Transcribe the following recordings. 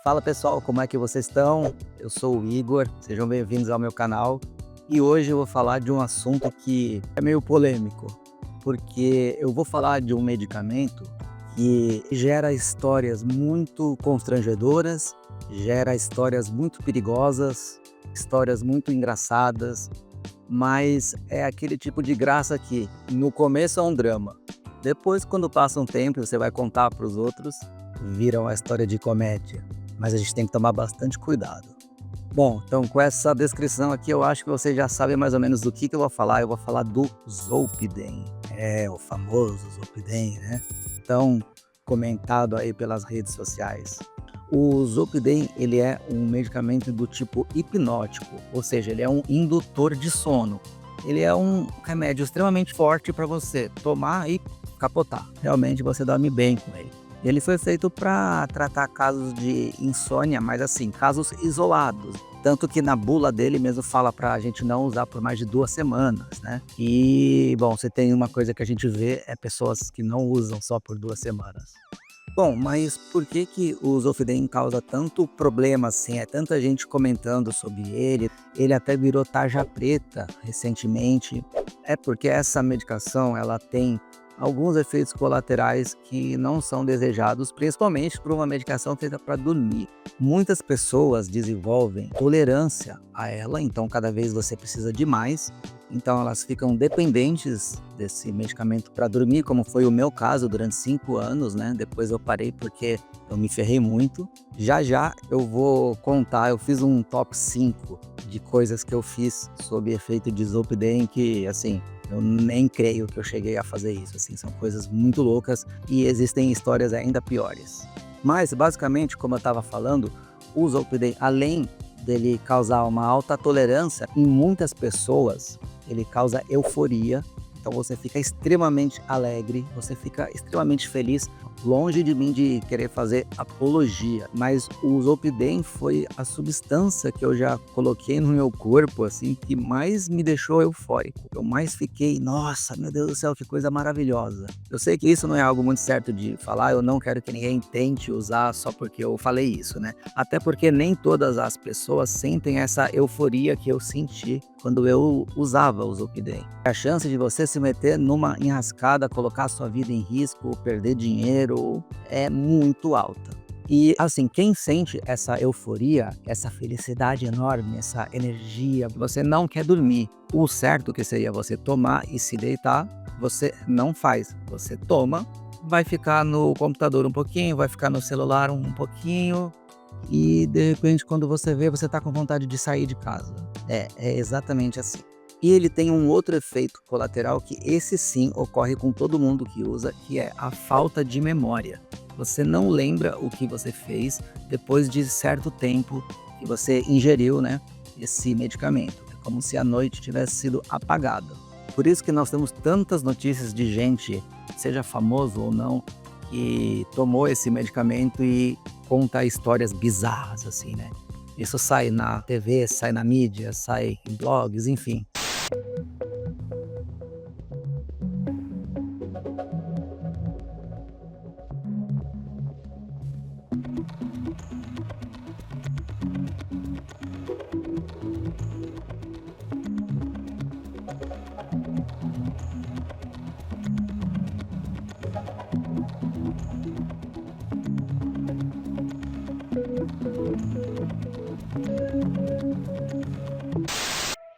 Fala pessoal, como é que vocês estão? Eu sou o Igor, sejam bem-vindos ao meu canal. E hoje eu vou falar de um assunto que é meio polêmico, porque eu vou falar de um medicamento que gera histórias muito constrangedoras, gera histórias muito perigosas, histórias muito engraçadas, mas é aquele tipo de graça que no começo é um drama. Depois, quando passa um tempo e você vai contar para os outros, vira uma história de comédia. Mas a gente tem que tomar bastante cuidado. Bom, então com essa descrição aqui, eu acho que vocês já sabem mais ou menos do que eu vou falar. Eu vou falar do Zolpidem. É, o famoso Zolpidem, né? Tão comentado aí pelas redes sociais. O Zolpidem, ele é um medicamento do tipo hipnótico, ou seja, ele é um indutor de sono. Ele é um remédio extremamente forte para você tomar e capotar. Realmente você dorme bem com ele. Ele foi feito para tratar casos de insônia, mas assim, casos isolados. Tanto que na bula dele mesmo fala para a gente não usar por mais de 2 semanas, né? E, bom, você tem uma coisa que a gente vê, é pessoas que não usam só por 2 semanas. Bom, mas por que o Zolpidem causa tanto problema assim? É tanta gente comentando sobre ele. Ele até virou tarja preta recentemente. É porque essa medicação, ela tem alguns efeitos colaterais que não são desejados, principalmente por uma medicação feita para dormir. Muitas pessoas desenvolvem tolerância a ela, então cada vez você precisa de mais. Então elas ficam dependentes desse medicamento para dormir, como foi o meu caso durante 5 anos, né? Depois eu parei porque eu me ferrei muito. Já já eu vou contar, eu fiz um top 5 de coisas que eu fiz sob efeito de Zolpidem que, assim, eu nem creio que eu cheguei a fazer isso, assim, são coisas muito loucas e existem histórias ainda piores. Mas, basicamente, como eu estava falando, o Zolpidem, além dele causar uma alta tolerância em muitas pessoas, ele causa euforia. Então você fica extremamente alegre, você fica extremamente feliz, longe de mim de querer fazer apologia. Mas o Zolpidem foi a substância que eu já coloquei no meu corpo, assim, que mais me deixou eufórico. Eu mais fiquei, nossa, meu Deus do céu, que coisa maravilhosa. Eu sei que isso não é algo muito certo de falar, eu não quero que ninguém tente usar só porque eu falei isso, né? Até porque nem todas as pessoas sentem essa euforia que eu senti quando eu usava o Zolpidem. A chance de você se meter numa enrascada, colocar sua vida em risco, perder dinheiro, é muito alta. E assim, quem sente essa euforia, essa felicidade enorme, essa energia, você não quer dormir. O certo que seria você tomar e se deitar, você não faz. Você toma, vai ficar no computador um pouquinho, vai ficar no celular um pouquinho, e de repente quando você vê, você tá com vontade de sair de casa. É exatamente assim. E ele tem um outro efeito colateral que esse sim ocorre com todo mundo que usa, que é a falta de memória. Você não lembra o que você fez depois de certo tempo que você ingeriu, né, esse medicamento. É como se a noite tivesse sido apagada. Por isso que nós temos tantas notícias de gente, seja famoso ou não, que tomou esse medicamento e conta histórias bizarras, assim, né? Isso sai na TV, sai na mídia, sai em blogs, enfim.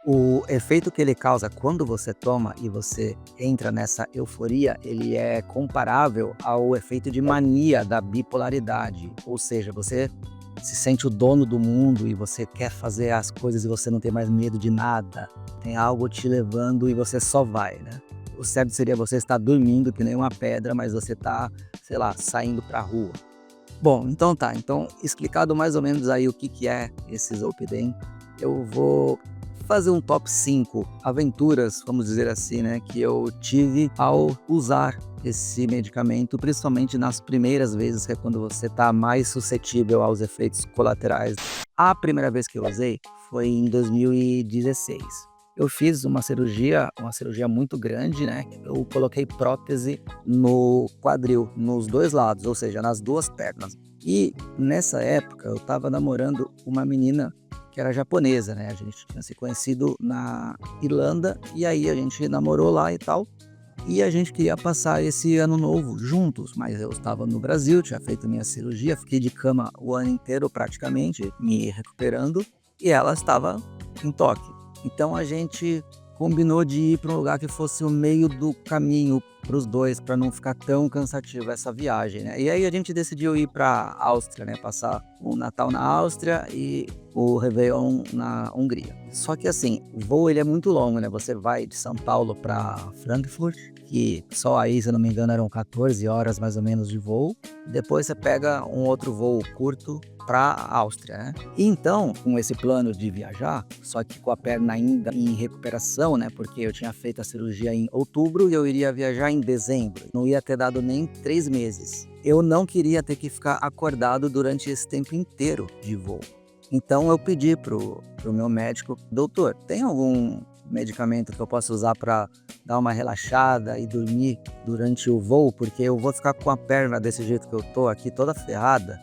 O efeito que ele causa quando você toma e você entra nessa euforia, ele é comparável ao efeito de mania da bipolaridade. Ou seja, você se sente o dono do mundo e você quer fazer as coisas e você não tem mais medo de nada. Tem algo te levando e você só vai, né? O certo seria você estar dormindo que nem uma pedra, mas você tá, sei lá, saindo pra rua. Bom, então tá. Então, explicado mais ou menos aí o que é esse Zolpidem, eu vou fazer um top 5 aventuras, vamos dizer assim, né, que eu tive ao usar esse medicamento, principalmente nas primeiras vezes, que é quando você tá mais suscetível aos efeitos colaterais. A primeira vez que eu usei foi em 2016. Eu fiz uma cirurgia muito grande, né? Eu coloquei prótese no quadril, nos 2 lados, ou seja, nas 2 pernas. E nessa época eu estava namorando uma menina que era japonesa, né? A gente tinha se conhecido na Irlanda e aí a gente namorou lá e tal. E a gente queria passar esse ano novo juntos, mas eu estava no Brasil, tinha feito minha cirurgia, fiquei de cama o ano inteiro praticamente, me recuperando, e ela estava em Tóquio. Então a gente combinou de ir para um lugar que fosse o meio do caminho para os dois, para não ficar tão cansativo essa viagem, né? E aí a gente decidiu ir para Áustria, né? Passar o Natal na Áustria e o Réveillon na Hungria. Só que assim, o voo ele é muito longo, né? Você vai de São Paulo para Frankfurt, que só aí, se eu não me engano, eram 14 horas mais ou menos de voo. Depois você pega um outro voo curto para a Áustria, né? E então, com esse plano de viajar, só que com a perna ainda em recuperação, né? Porque eu tinha feito a cirurgia em outubro e eu iria viajar em dezembro. Não ia ter dado nem 3 meses. Eu não queria ter que ficar acordado durante esse tempo inteiro de voo. Então eu pedi pro meu médico, doutor, tem algum medicamento que eu possa usar para dar uma relaxada e dormir durante o voo? Porque eu vou ficar com a perna desse jeito que eu tô aqui, toda ferrada,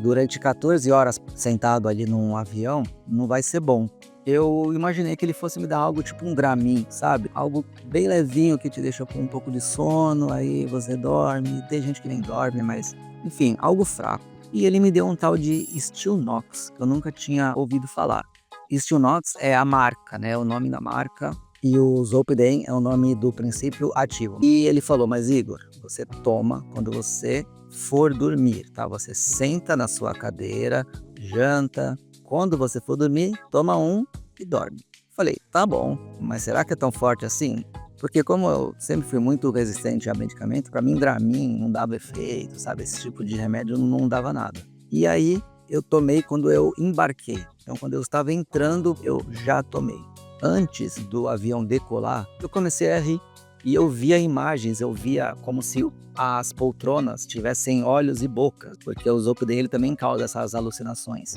durante 14 horas sentado ali num avião, não vai ser bom. Eu imaginei que ele fosse me dar algo tipo um Dramin, sabe? Algo bem levinho que te deixa com um pouco de sono, aí você dorme. Tem gente que nem dorme, mas enfim, algo fraco. E ele me deu um tal de Stilnox, que eu nunca tinha ouvido falar. Stilnox é a marca, né? O nome da marca. E o Zolpidem é o nome do princípio ativo. E ele falou, mas Igor, você toma quando você for dormir, tá? Você senta na sua cadeira, janta. Quando você for dormir, toma um e dorme. Falei, tá bom, mas será que é tão forte assim? Porque como eu sempre fui muito resistente a medicamento, para mim Dramin não dava efeito, sabe? Esse tipo de remédio não dava nada. E aí eu tomei quando eu embarquei. Então quando eu estava entrando, eu já tomei. Antes do avião decolar, eu comecei a rir. E eu via imagens, eu via como se as poltronas tivessem olhos e bocas, porque o Zolpidem ele também causa essas alucinações.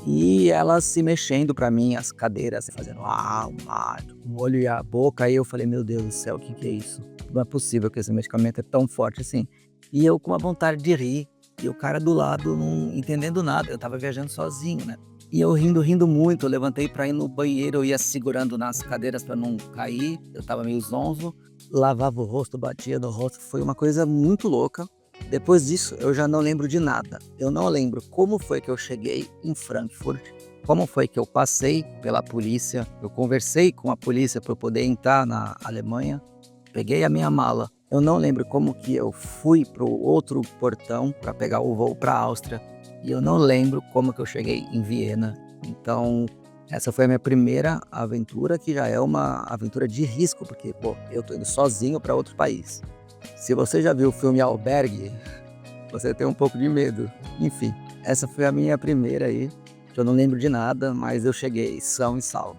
E elas se mexendo para mim, as cadeiras fazendo o olho e a boca. Aí eu falei, meu Deus do céu, o que é isso? Não é possível que esse medicamento é tão forte assim. E eu com uma vontade de rir, e o cara do lado não entendendo nada. Eu tava viajando sozinho, né? E eu rindo muito, eu levantei para ir no banheiro, eu ia segurando nas cadeiras para não cair, eu tava meio zonzo, lavava o rosto, batia no rosto, foi uma coisa muito louca. Depois disso, eu já não lembro de nada. Eu não lembro como foi que eu cheguei em Frankfurt, como foi que eu passei pela polícia, eu conversei com a polícia para eu poder entrar na Alemanha, peguei a minha mala. Eu não lembro como que eu fui para o outro portão para pegar o voo para a Áustria. E eu não lembro como que eu cheguei em Viena. Então, essa foi a minha primeira aventura, que já é uma aventura de risco, porque, pô, eu tô indo sozinho para outro país. Se você já viu o filme Albergue, você tem um pouco de medo. Enfim, essa foi a minha primeira aí, que eu não lembro de nada, mas eu cheguei são e salvo.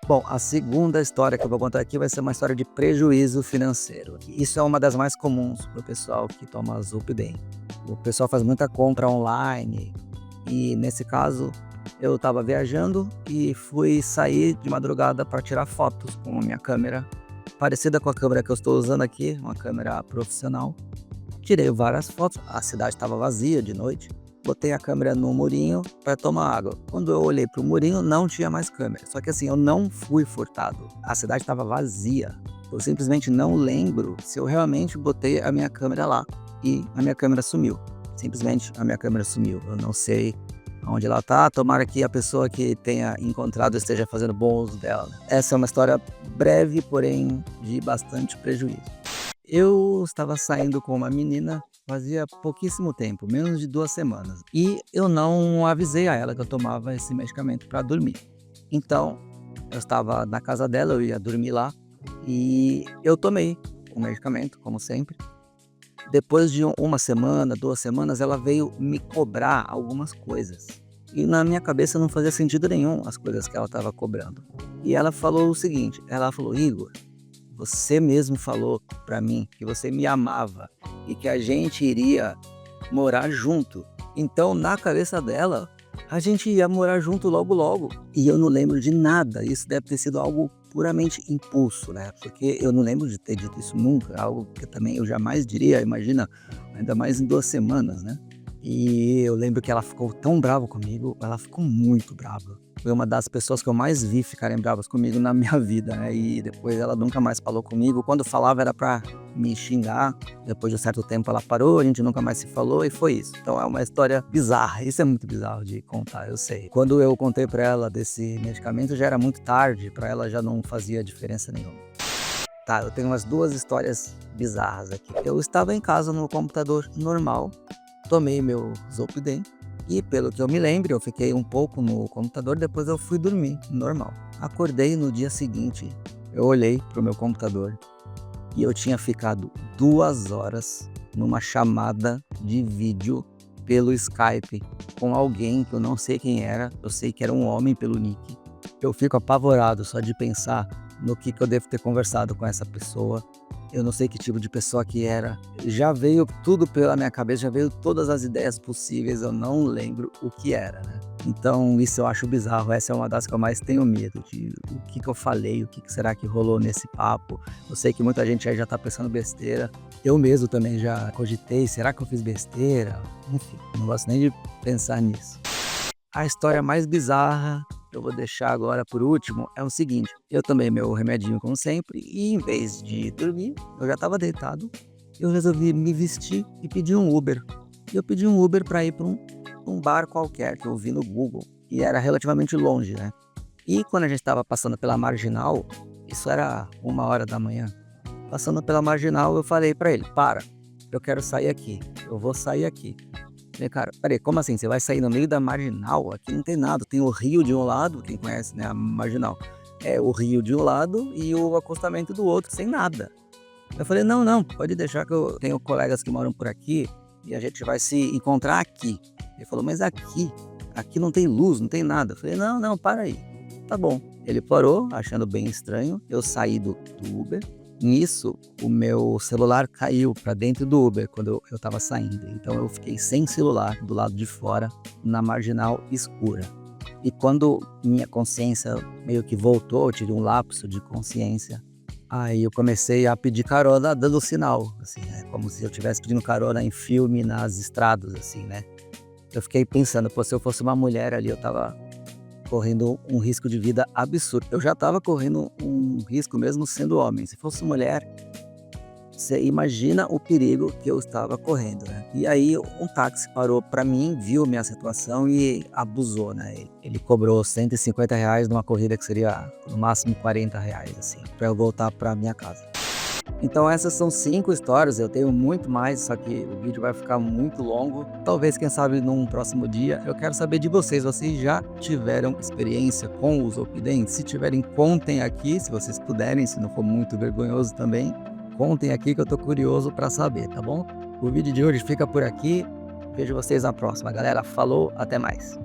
Bom, a segunda história que eu vou contar aqui vai ser uma história de prejuízo financeiro. Isso é uma das mais comuns para o pessoal que toma Zolpidem. O pessoal faz muita compra online e, nesse caso, eu estava viajando e fui sair de madrugada para tirar fotos com a minha câmera, parecida com a câmera que eu estou usando aqui, uma câmera profissional. Tirei várias fotos, a cidade estava vazia de noite. Botei a câmera no murinho para tomar água. Quando eu olhei para o murinho, não tinha mais câmera. Só que assim, eu não fui furtado. A cidade estava vazia. Eu simplesmente não lembro se eu realmente botei a minha câmera lá. E a minha câmera sumiu. Simplesmente a minha câmera sumiu. Eu não sei onde ela tá. Tomara que a pessoa que tenha encontrado esteja fazendo bom uso dela. Essa é uma história breve, porém de bastante prejuízo. Eu estava saindo com uma menina fazia pouquíssimo tempo, menos de 2 semanas. E eu não avisei a ela que eu tomava esse medicamento para dormir. Então, eu estava na casa dela, eu ia dormir lá. E eu tomei o medicamento, como sempre. Depois de 1 semana, 2 semanas, ela veio me cobrar algumas coisas. E na minha cabeça não fazia sentido nenhum as coisas que ela estava cobrando. E ela falou o seguinte, ela falou, Igor, você mesmo falou para mim que você me amava e que a gente iria morar junto. Então, na cabeça dela, a gente ia morar junto logo logo. E eu não lembro de nada. Isso deve ter sido algo puramente impulso, né? Porque eu não lembro de ter dito isso nunca. Algo que também eu jamais diria, imagina, ainda mais em 2 semanas, né? E eu lembro que ela ficou tão brava comigo, ela ficou muito brava. Foi uma das pessoas que eu mais vi ficarem bravas comigo na minha vida, né, e depois ela nunca mais falou comigo. Quando falava era pra me xingar, depois de um certo tempo ela parou, a gente nunca mais se falou e foi isso. Então é uma história bizarra, isso é muito bizarro de contar, eu sei. Quando eu contei pra ela desse medicamento já era muito tarde, pra ela já não fazia diferença nenhuma. Tá, eu tenho umas 2 histórias bizarras aqui. Eu estava em casa no computador normal, tomei meu Zolpidem e, pelo que eu me lembro, eu fiquei um pouco no computador, depois eu fui dormir, normal. Acordei no dia seguinte, eu olhei pro meu computador e eu tinha ficado 2 horas numa chamada de vídeo pelo Skype com alguém que eu não sei quem era, eu sei que era um homem pelo nick. Eu fico apavorado só de pensar no que eu devo ter conversado com essa pessoa. Eu não sei que tipo de pessoa que era. Já veio tudo pela minha cabeça, já veio todas as ideias possíveis, eu não lembro o que era, né? Então isso eu acho bizarro, essa é uma das que eu mais tenho medo, de o que eu falei, o que será que rolou nesse papo. Eu sei que muita gente aí já tá pensando besteira, eu mesmo também já cogitei, será que eu fiz besteira? Enfim, não gosto nem de pensar nisso. A história mais bizarra, que eu vou deixar agora por último, é o seguinte: eu tomei meu remedinho como sempre e em vez de dormir, eu já estava deitado, eu resolvi me vestir e pedir um Uber. E eu pedi um Uber para ir para um bar qualquer que eu vi no Google e era relativamente longe, né? E quando a gente estava passando pela Marginal, isso era 1h da manhã, passando pela Marginal eu falei para ele: para, eu quero sair aqui, eu vou sair aqui. Falei: cara, peraí, como assim? Você vai sair no meio da Marginal? Aqui não tem nada, tem o rio de um lado, quem conhece, né, a Marginal. É o rio de um lado e o acostamento do outro, sem nada. Eu falei: não, não, pode deixar que eu tenho colegas que moram por aqui e a gente vai se encontrar aqui. Ele falou: mas aqui não tem luz, não tem nada. Eu falei: não, não, para aí. Tá bom. Ele parou, achando bem estranho. Eu saí do Uber. Nisso, o meu celular caiu para dentro do Uber quando eu estava saindo. Então eu fiquei sem celular do lado de fora, na Marginal escura. E quando minha consciência meio que voltou, eu tive um lapso de consciência. Aí eu comecei a pedir carona dando sinal, assim, né? Como se eu estivesse pedindo carona em filme nas estradas, assim, né? Eu fiquei pensando, pô, se eu fosse uma mulher ali, eu tava correndo um risco de vida absurdo. Eu já estava correndo um risco mesmo sendo homem. Se fosse mulher, você imagina o perigo que eu estava correndo, né? E aí um táxi parou para mim, viu minha situação e abusou, né? Ele cobrou R$ 150 numa corrida que seria no máximo R$ 40, assim, para eu voltar para minha casa. Então essas são 5 histórias, eu tenho muito mais, só que o vídeo vai ficar muito longo. Talvez, quem sabe, num próximo dia. Eu quero saber de vocês já tiveram experiência com o Zolpidem? Se tiverem, contem aqui, se vocês puderem, se não for muito vergonhoso também. Contem aqui que eu tô curioso para saber, tá bom? O vídeo de hoje fica por aqui, vejo vocês na próxima, galera. Falou, até mais.